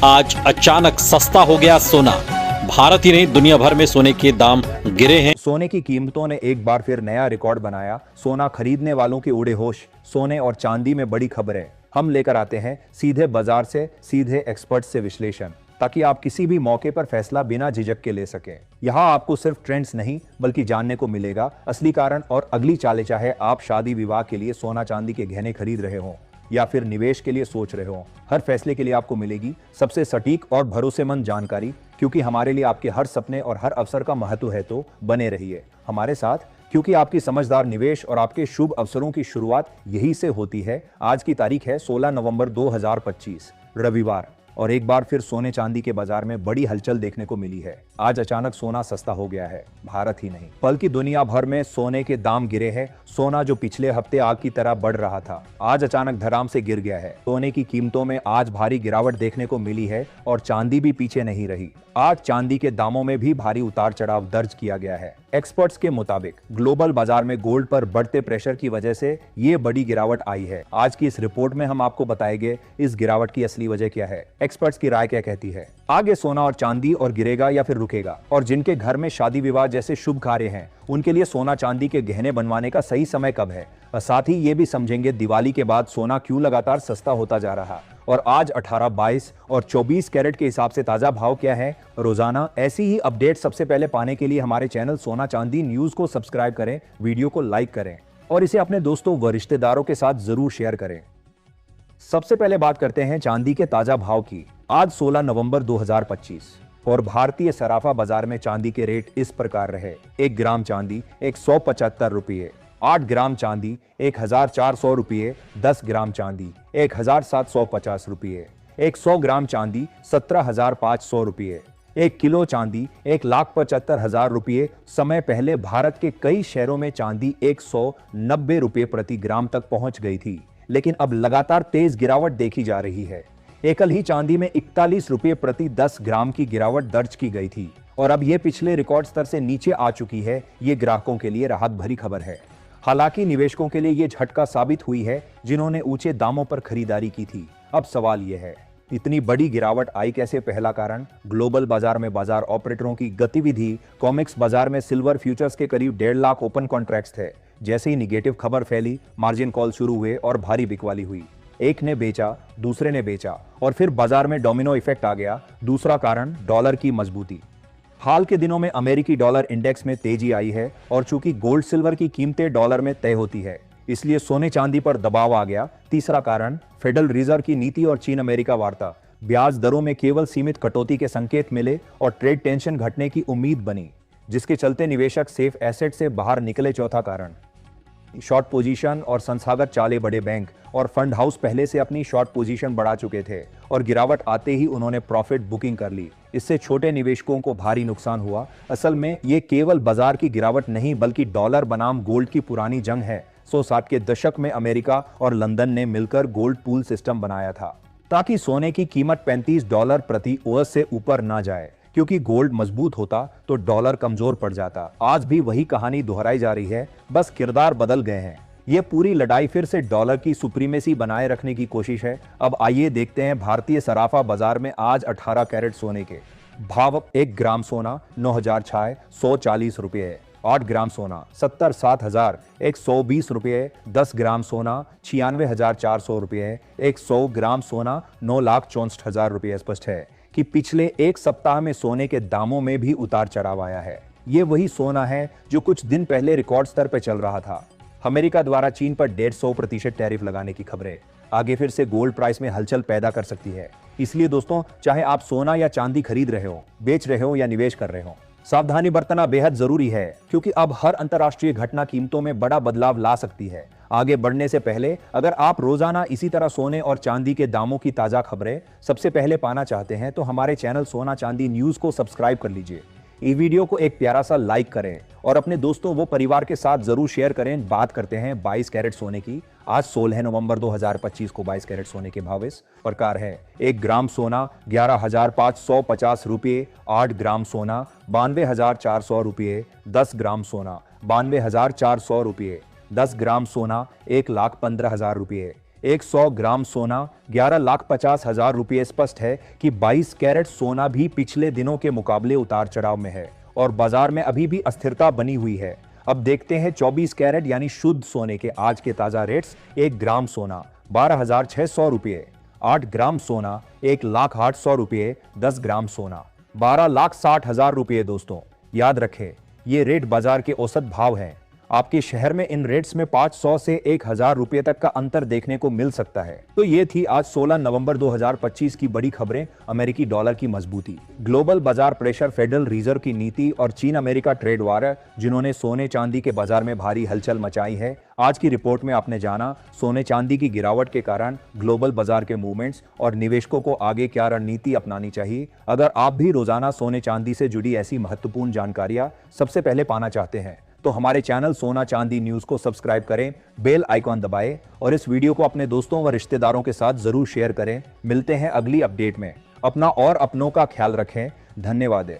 आज अचानक सस्ता हो गया सोना। भारत ही नहीं दुनिया भर में सोने के दाम गिरे हैं। सोने की कीमतों ने एक बार फिर नया रिकॉर्ड बनाया। सोना खरीदने वालों के उड़े होश। सोने और चांदी में बड़ी खबरें हम लेकर आते हैं सीधे बाजार से, सीधे एक्सपर्ट से विश्लेषण, ताकि आप किसी भी मौके पर फैसला बिना झिझक के ले सकें। यहाँ आपको सिर्फ ट्रेंड्स नहीं बल्कि जानने को मिलेगा असली कारण और अगली चालें, चाहे आप शादी विवाह के लिए सोना चांदी के गहने खरीद रहे हो या फिर निवेश के लिए सोच रहे हो। हर फैसले के लिए आपको मिलेगी सबसे सटीक और भरोसेमंद जानकारी, क्योंकि हमारे लिए आपके हर सपने और हर अवसर का महत्व है। तो बने रहिए हमारे साथ, क्योंकि आपकी समझदार निवेश और आपके शुभ अवसरों की शुरुआत यही से होती है। आज की तारीख है 16 नवंबर 2025 रविवार, और एक बार फिर सोने चांदी के बाजार में बड़ी हलचल देखने को मिली है। आज अचानक सोना सस्ता हो गया है। भारत ही नहीं बल्कि दुनिया भर में सोने के दाम गिरे हैं। सोना जो पिछले हफ्ते आग की तरह बढ़ रहा था, आज अचानक धड़ाम से गिर गया है। सोने की कीमतों में आज भारी गिरावट देखने को मिली है और चांदी भी पीछे नहीं रही। आज चांदी के दामों में भी भारी उतार चढ़ाव दर्ज किया गया है। एक्सपर्ट्स के मुताबिक ग्लोबल बाजार में गोल्ड पर बढ़ते प्रेशर की वजह से ये बड़ी गिरावट आई है। आज की इस रिपोर्ट में हम आपको बताएंगे इस गिरावट की असली वजह क्या है, एक्सपर्ट्स की राय क्या कहती है, आगे सोना और चांदी और गिरेगा या फिर रुकेगा, और जिनके घर में शादी विवाह जैसे शुभ कार्य हैं उनके लिए सोना चांदी के गहने बनवाने का सही समय कब है। और साथ ही ये भी समझेंगे दिवाली के बाद सोना क्यों लगातार सस्ता होता जा रहा, और आज 18, 22 और 24 कैरेट के हिसाब से ताजा भाव क्या है रोजाना। ऐसी ही अपडेट सबसे पहले पाने के लिए हमारे चैनल सोना चांदी न्यूज को सब्सक्राइब करें, वीडियो को लाइक करें और इसे अपने दोस्तों व रिश्तेदारों के साथ जरूर शेयर करें। सबसे पहले बात करते हैं चांदी के ताजा भाव की। आज 16 नवंबर 2025 और भारतीय सराफा बाजार में चांदी के रेट इस प्रकार रहे। 1 ग्राम चांदी 175 रुपये, 8 ग्राम चांदी 1400 रुपये, 10 ग्राम चांदी 1750 रुपये, 100 ग्राम चांदी 17,500 रुपये, 1 किलो चांदी 1,75,000 रुपये। समय पहले भारत के कई शहरों में चांदी 190 रुपये प्रति ग्राम तक पहुंच गई थी, लेकिन अब लगातार तेज गिरावट देखी जा रही है। एकल ही चांदी में 41 रुपये प्रति 10 ग्राम की गिरावट दर्ज की गई थी और अब यह पिछले रिकॉर्ड स्तर से नीचे आ चुकी है। ये ग्राहकों के लिए राहत भरी खबर है। हालांकि निवेशकों के लिए यह झटका साबित हुई है जिन्होंने ऊंचे दामों पर खरीदारी की थी। अब सवाल यह है, इतनी बड़ी गिरावट आई कैसे? पहला कारण, ग्लोबल बाजार में बाजार ऑपरेटरों की गतिविधि। कॉमेक्स बाजार में सिल्वर फ्यूचर्स के करीब 1.5 लाख ओपन कॉन्ट्रैक्ट्स थे। जैसे ही निगेटिव खबर फैली, मार्जिन कॉल शुरू हुए और भारी बिकवाली हुई। एक ने बेचा, दूसरे ने बेचा और फिर बाजार में डोमिनो इफेक्ट आ गया। दूसरा कारण, डॉलर की मजबूती। हाल के दिनों में अमेरिकी डॉलर इंडेक्स में तेजी आई है और चूंकि गोल्ड सिल्वर की कीमतें डॉलर में तय होती है, इसलिए सोने चांदी पर दबाव आ गया। तीसरा कारण, फेडरल रिजर्व की नीति और चीन अमेरिका वार्ता। ब्याज दरों में केवल सीमित कटौती के संकेत मिले और ट्रेड टेंशन घटने की उम्मीद बनी, जिसके चलते निवेशक सेफ एसेट से बाहर निकले। चौथा कारण, शॉर्ट पोजीशन और संस्थागत चाले। बड़े बैंक और फंड हाउस पहले से अपनी शॉर्ट पोजीशन बढ़ा चुके थे और गिरावट आते ही उन्होंने प्रॉफिट बुकिंग कर ली। इससे छोटे निवेशकों को भारी नुकसान हुआ। असल में ये केवल बाजार की गिरावट नहीं बल्कि डॉलर बनाम गोल्ड की पुरानी जंग है। 160 के दशक में अमेरिका और लंदन ने मिलकर गोल्ड पूल सिस्टम बनाया था ताकि सोने की कीमत $35 प्रति औंस से ऊपर ना जाए, क्योंकि गोल्ड मजबूत होता तो डॉलर कमजोर पड़ जाता। आज भी वही कहानी दोहराई जा रही है, बस किरदार बदल गए हैं। ये पूरी लड़ाई फिर से डॉलर की सुप्रीमेसी बनाए रखने की कोशिश है। अब आइए देखते हैं भारतीय सराफा बाजार में आज 18 कैरेट सोने के भाव। 1 ग्राम सोना 9,640 रुपये, 8 ग्राम सोना 77,120 रुपये, 10 ग्राम सोना 96,400 रुपये, 100 ग्राम सोना 9,64,000 रुपये। स्पष्ट है कि पिछले एक सप्ताह में सोने के दामों में भी उतार चढ़ाव आया है। ये वही सोना है जो कुछ दिन पहले रिकॉर्ड स्तर पर चल रहा था। अमेरिका द्वारा चीन पर 150% टैरिफ लगाने की खबरें आगे फिर से गोल्ड प्राइस में हलचल पैदा कर सकती है। इसलिए दोस्तों, चाहे आप सोना या चांदी खरीद रहे हो, बेच रहे हो या निवेश कर रहे हो, सावधानी बरतना बेहद जरूरी है, क्योंकि अब हर अंतर्राष्ट्रीय घटना कीमतों में बड़ा बदलाव ला सकती है। आगे बढ़ने से पहले अगर आप रोजाना इसी तरह सोने और चांदी के दामों की ताजा खबरें सबसे पहले पाना चाहते हैं तो हमारे चैनल सोना चांदी न्यूज को सब्सक्राइब कर लीजिए। इस वीडियो को एक प्यारा सा लाइक करें और अपने दोस्तों व परिवार के साथ जरूर शेयर करें। बात करते हैं 22 कैरेट सोने की। आज 16 नवंबर 2025 को 22 कैरेट सोने के भाव इस प्रकार है। 1 ग्राम सोना 11,550 रुपये, 8 ग्राम सोना 92,400 रुपये, 10 ग्राम सोना 92,400 रुपये, 10 ग्राम सोना 1,15,000 रुपये, 100 ग्राम सोना 11,50,000 रुपये। स्पष्ट है कि 22 कैरेट सोना भी पिछले दिनों के मुकाबले उतार चढ़ाव में है और बाजार में अभी भी अस्थिरता बनी हुई है। अब देखते हैं 24 कैरेट यानी शुद्ध सोने के आज के ताजा रेट्स। 1 ग्राम सोना 12,600 रुपये, 8 ग्राम सोना 1,08,000 रुपये, 10 ग्राम सोना 12,60,000 रुपये। दोस्तों याद रखें, ये रेट बाजार के औसत भाव हैं। आपके शहर में इन रेट्स में 500 से 1,000 रुपये तक का अंतर देखने को मिल सकता है। तो ये थी आज 16 नवंबर 2025 की बड़ी खबरें। अमेरिकी डॉलर की मजबूती, ग्लोबल बाजार प्रेशर, फेडरल रिजर्व की नीति और चीन अमेरिका ट्रेड वार जिन्होंने सोने चांदी के बाजार में भारी हलचल मचाई है। आज की रिपोर्ट में आपने जाना सोने चांदी की गिरावट के कारण ग्लोबल बाजार के मूवमेंट्स और निवेशकों को आगे क्या रणनीति अपनानी चाहिए। अगर आप भी रोजाना सोने चांदी से जुड़ी ऐसी महत्वपूर्ण जानकारियां सबसे पहले पाना चाहते हैं तो हमारे चैनल सोना चांदी न्यूज को सब्सक्राइब करें, बेल आइकॉन दबाएं और इस वीडियो को अपने दोस्तों व रिश्तेदारों के साथ जरूर शेयर करें। मिलते हैं अगली अपडेट में। अपना और अपनों का ख्याल रखें। धन्यवाद।